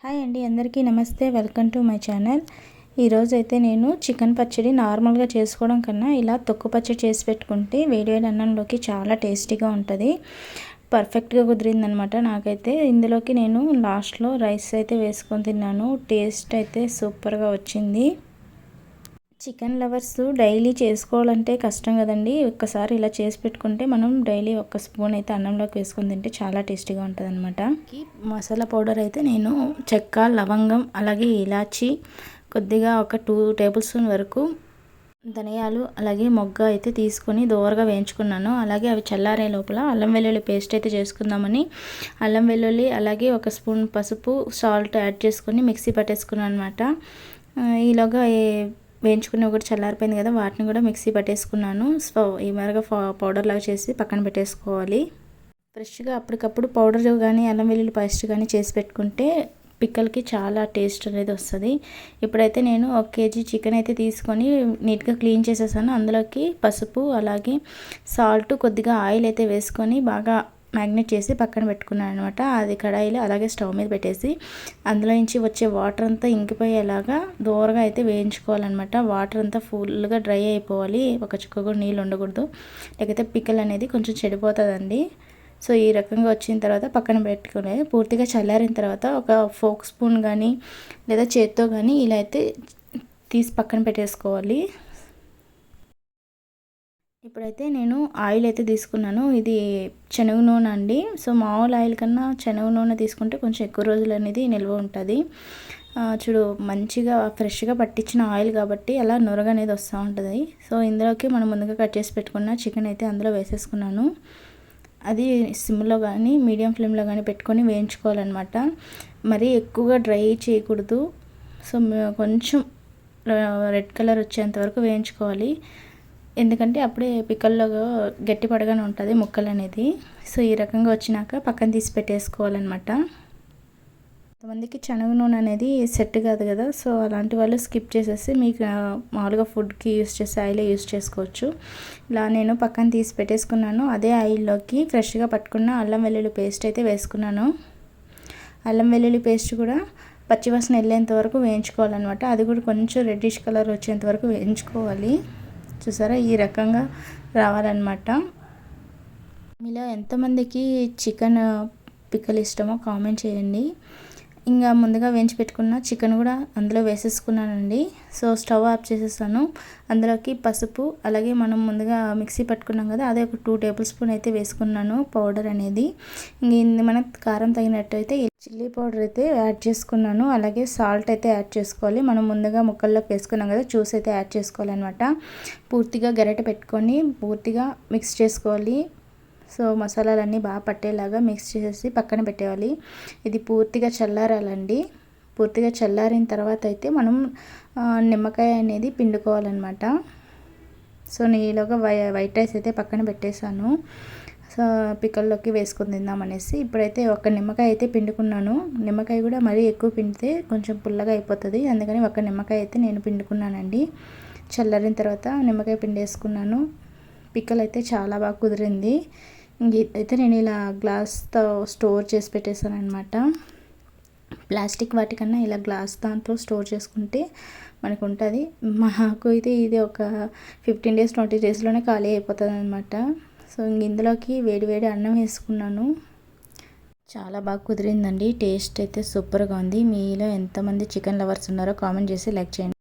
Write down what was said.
Hi అండి, అందరికీ నమస్తే. Welcome to my channel. ఈరోజు అయితే నేను చికెన్ పచ్చడి నార్మల్గా చేసుకోవడం కన్నా ఇలా తొక్కు పచ్చడి చేసి పెట్టుకుంటే వేడివేడి అన్నంలోకి చాలా టేస్టీగా ఉంటుంది. పర్ఫెక్ట్గా కుదిరిందనమాట నాకైతే. ఇందులోకి నేను లాస్ట్లో రైస్ అయితే వేసుకొని తిన్నాను. టేస్ట్ అయితే సూపర్గా వచ్చింది. చికెన్ లవర్స్ డైలీ చేసుకోవాలంటే కష్టం కదండి. ఒక్కసారి ఇలా చేసి పెట్టుకుంటే మనం డైలీ ఒక స్పూన్ అయితే అన్నంలోకి వేసుకొని తింటే చాలా టేస్టీగా ఉంటుంది అనమాట. మసాలా పౌడర్ అయితే నేను చెక్క, లవంగం, అలాగే ఇలాచి, కొద్దిగా ఒక 2 టేబుల్ స్పూన్ వరకు ధనియాలు, అలాగే మొగ్గ అయితే తీసుకొని దోరగా వేయించుకున్నాను. అలాగే అవి చల్లారే లోపల అల్లం వెల్లుల్లి పేస్ట్ అయితే చేసుకుందామని అల్లం వెల్లుల్లి, అలాగే ఒక స్పూన్ పసుపు, సాల్ట్ యాడ్ చేసుకొని మిక్సీ పట్టేసుకున్నాను అనమాట. ఈలోగా వేయించుకుని ఒకటి చల్లారిపోయింది కదా, వాటిని కూడా మిక్సీ పట్టేసుకున్నాను. సో ఈ మరగా పౌడర్ లాగా చేసి పక్కన పెట్టేసుకోవాలి. ఫ్రెష్గా అప్పటికప్పుడు పౌడర్ కానీ అల్లం వెల్లుల్లి పేస్ట్ కానీ చేసి పెట్టుకుంటే పిక్కలకి చాలా టేస్ట్ అనేది వస్తుంది. ఇప్పుడైతే నేను 1 కేజీ చికెన్ అయితే తీసుకొని నీట్గా క్లీన్ చేసేసాను. అందులోకి పసుపు, అలాగే సాల్ట్, కొద్దిగా ఆయిల్ అయితే వేసుకొని బాగా మ్యాగ్నేట్ చేసి పక్కన పెట్టుకున్నాను అనమాట. అది కడాయిలో అలాగే స్టవ్ మీద పెట్టేసి అందులో నుంచి వచ్చే వాటర్ అంతా ఇంకిపోయేలాగా దూరగా అయితే వేయించుకోవాలన్నమాట. వాటర్ అంతా ఫుల్గా డ్రై అయిపోవాలి, ఒక చుక్క కూడా నీళ్ళు ఉండకూడదు, లేకపోతే పిక్కల్ అనేది కొంచెం చెడిపోతుందండి. సో ఈ రకంగా వచ్చిన తర్వాత పక్కన పెట్టుకుని పూర్తిగా చల్లారిన తర్వాత ఒక ఫోక్ స్పూన్ కానీ లేదా చేత్తో కానీ ఇలా అయితే తీసి పక్కన పెట్టేసుకోవాలి. ఇప్పుడైతే నేను ఆయిల్ అయితే తీసుకున్నాను. ఇది శనగ నూనె అండి. సో మామూలు ఆయిల్ కన్నా శనగ నూనె తీసుకుంటే కొంచెం ఎక్కువ రోజులు అనేది నిల్వ ఉంటుంది. చూడు, మంచిగా ఫ్రెష్గా పట్టించిన ఆయిల్ కాబట్టి అలా నొరగ అనేది వస్తూ ఉంటుంది. సో ఇందులోకి మనం ముందుగా కట్ చేసి పెట్టుకున్న చికెన్ అయితే అందులో వేసేసుకున్నాను. అది సిమ్లో కానీ మీడియం ఫ్లేమ్లో కానీ పెట్టుకొని వేయించుకోవాలన్నమాట. మరీ ఎక్కువగా డ్రై చేయకూడదు. సో కొంచెం రెడ్ కలర్ వచ్చేంత వరకు వేయించుకోవాలి. ఎందుకంటే అప్పుడే పిక్కల్లో గట్టి పడగానే ఉంటుంది ముక్కలు అనేది. సో ఈ రకంగా వచ్చినాక పక్కన తీసి పెట్టేసుకోవాలన్నమాట. కొంతమందికి శనగ నూనె అనేది సెట్ కాదు కదా, సో అలాంటి వాళ్ళు స్కిప్ చేసేసి మీకు మామూలుగా ఫుడ్కి యూస్ చేసే ఆయిలే యూస్ చేసుకోవచ్చు. ఇలా నేను పక్కన తీసి పెట్టేసుకున్నాను. అదే ఆయిల్లోకి ఫ్రెష్గా పట్టుకున్న అల్లం వెల్లుల్లి పేస్ట్ అయితే వేసుకున్నాను. అల్లం వెల్లుల్లి పేస్ట్ కూడా పచ్చివాసన వెళ్ళేంత వరకు వేయించుకోవాలన్నమాట. అది కూడా కొంచెం రెడ్డిష్ కలర్ వచ్చేంత వరకు వేయించుకోవాలి. చూసారా, ఈ రకంగా రావాలన్నమాట. మీలో ఎంతమందికి చికెన్ పిక్కలు ఇష్టమో కామెంట్ చేయండి. ఇంకా ముందుగా వేయించి పెట్టుకున్న చికెన్ కూడా అందులో వేసేసుకున్నానండి. సో స్టవ్ ఆఫ్ చేసేసాను. అందులోకి పసుపు, అలాగే మనం ముందుగా మిక్సీ పట్టుకున్నాం కదా, అదే ఒక 2 టేబుల్ స్పూన్ అయితే వేసుకున్నాను పౌడర్ అనేది. ఇంక మన కారం తగినట్టు అయితే చిల్లీ పౌడర్ అయితే యాడ్ చేసుకున్నాను. అలాగే సాల్ట్ అయితే యాడ్ చేసుకోవాలి. మనం ముందుగా ముక్కల్లోకి వేసుకున్నాం కదా, చూసి అయితే యాడ్ చేసుకోవాలన్నమాట. పూర్తిగా గరిటె పెట్టుకొని పూర్తిగా మిక్స్ చేసుకోవాలి. సో మసాలాలన్నీ బాగా పట్టేలాగా మిక్స్ చేసేసి పక్కన పెట్టేయాలి. ఇది పూర్తిగా చల్లారాలండి. పూర్తిగా చల్లారిన తర్వాత అయితే మనం నిమ్మకాయ అనేది పిండుకోవాలన్నమాట. సో నీలోగా వైట్ రైస్ అయితే పక్కన పెట్టేశాను. సో పిక్కల్లోకి వేసుకొని తిందామనేసి ఇప్పుడైతే ఒక నిమ్మకాయ అయితే పిండుకున్నాను. నిమ్మకాయ కూడా మరీ ఎక్కువ పిండితే కొంచెం పుల్లగా అయిపోతుంది, అందుకని ఒక నిమ్మకాయ అయితే నేను పిండుకున్నానండి. చల్లారిన తర్వాత నిమ్మకాయ పిండేసుకున్నాను. పిక్కలు అయితే చాలా బాగా కుదిరింది. అయితే నేను ఇలా గ్లాస్తో స్టోర్ చేసి పెట్టేశాను అనమాట. ప్లాస్టిక్ వాటికన్నా ఇలా గ్లాస్ దాంట్లో స్టోర్ చేసుకుంటే మనకు ఉంటుంది. మాకు అయితే ఇది ఒక 15 డేస్ 20 డేస్లోనే ఖాళీ అయిపోతుంది అనమాట. సో ఇందులోకి వేడి అన్నం వేసుకున్నాను. చాలా బాగా కుదిరిందండి. టేస్ట్ అయితే సూపర్గా ఉంది. మీలో ఎంతమంది చికెన్ లవర్స్ ఉన్నారో కామెంట్ చేసి లైక్ చేయండి.